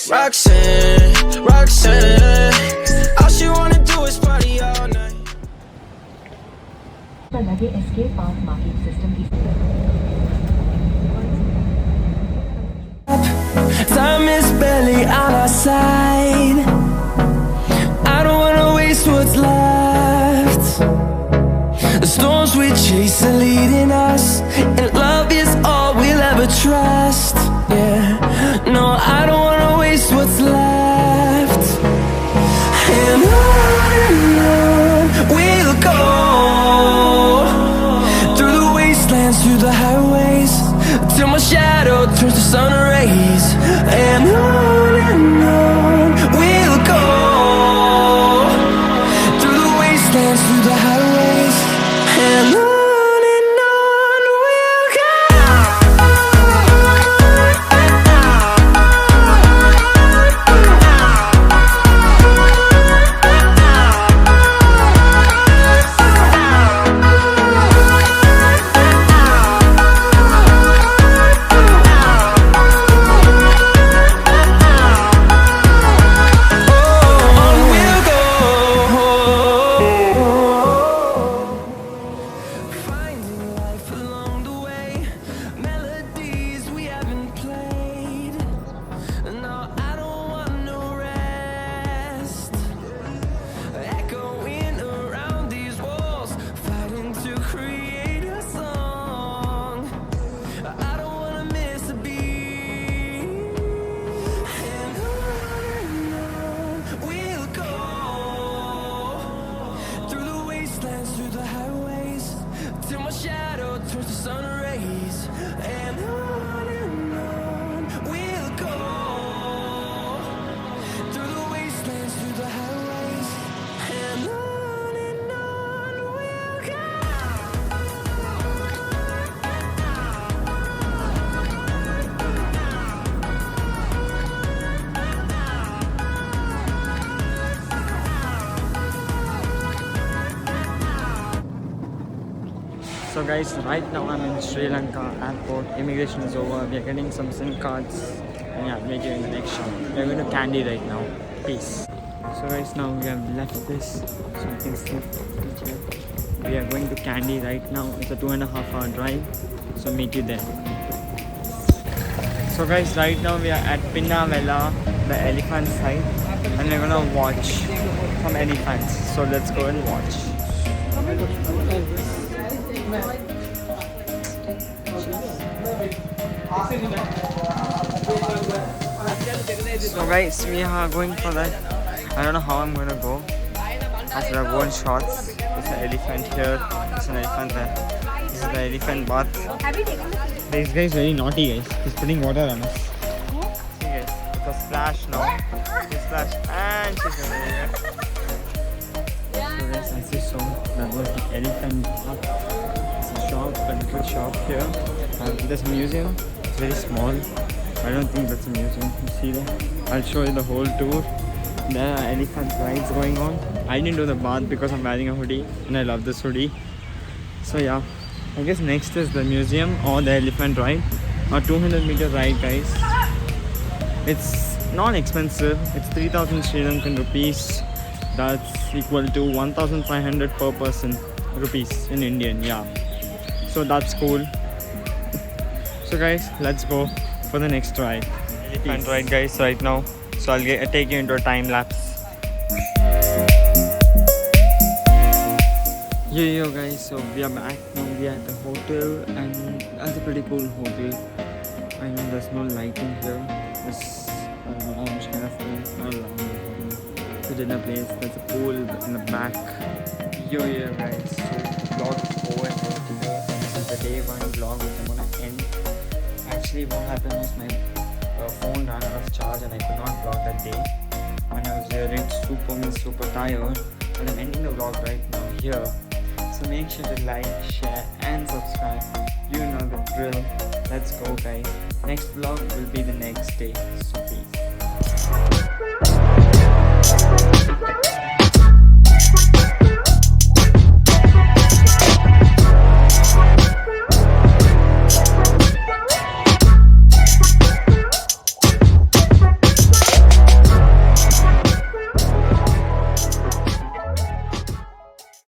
Roxanne, Roxanne, all she wanna do is party all night. The लगे escape path marking system की Time is barely on our side. I don't wanna waste what's left. The storms we chase are leading us, and love is all we'll ever trust. Yeah, no, I don't wanna waste what's left. And on we'll go, through the wastelands, through the highways, till my shadow turns to sun rays. And on we'll go, through the wastelands, through the highways, and on we'll go. Through the highways, till my shadow turns to sun rays. And on we'll go, through the wastelands, through the highways, and on we'll go. So guys, right now I'm in Sri Lanka airport. Immigration is over. We are getting some SIM cards, and yeah, we're doing the next shop. We're going to Kandy right now. Peace. So guys, now we have left this. So you can see we are going to Kandy right now. It's a 2.5 hour drive. So meet you there. So guys, right now we are at Pinnavela, the elephant side, and we're gonna watch some elephants. So let's go and watch. So guys, we are going for that. I don't know how I'm gonna go. After I've worn shorts, there's an elephant here, there's an elephant there. This is the elephant bath. This guy is very naughty, guys. He's putting water on us. See guys, it's a splash now. He splash and she's over here. So guys, as you saw, that was the elephant bath. It's a shop, a little shop here. There's a museum. It's very small. I don't think that's a museum. You see that? I'll show you the whole tour. There are elephant rides going on. I didn't do the bath because I'm wearing a hoodie and I love this hoodie. So yeah, I guess next is the museum or the elephant ride. A 200-meter ride, guys. It's not expensive. It's 3,000 Sri Lankan rupees. That's equal to 1,500 per person rupees in Indian. Yeah. So that's cool. So guys, let's go for the next ride. Elephant ride, guys, right now. So I'll take you into a time lapse. Yo guys, so we are back now. We are at the hotel, and that's a pretty cool hotel. I know there's no lighting here. There's a lounge kind of thing. Not a lounge. It's a dinner place. There's a pool in the back. Yo guys, so vlog is over here. This is the day one vlog which I'm gonna end. Actually, what happened was my phone ran out of charge and I could not vlog that day. When I was there, it's super tired. But I'm ending the vlog right now here. So make sure to like, share and subscribe. You know the drill. Let's go guys. Next vlog will be the next day. So peace.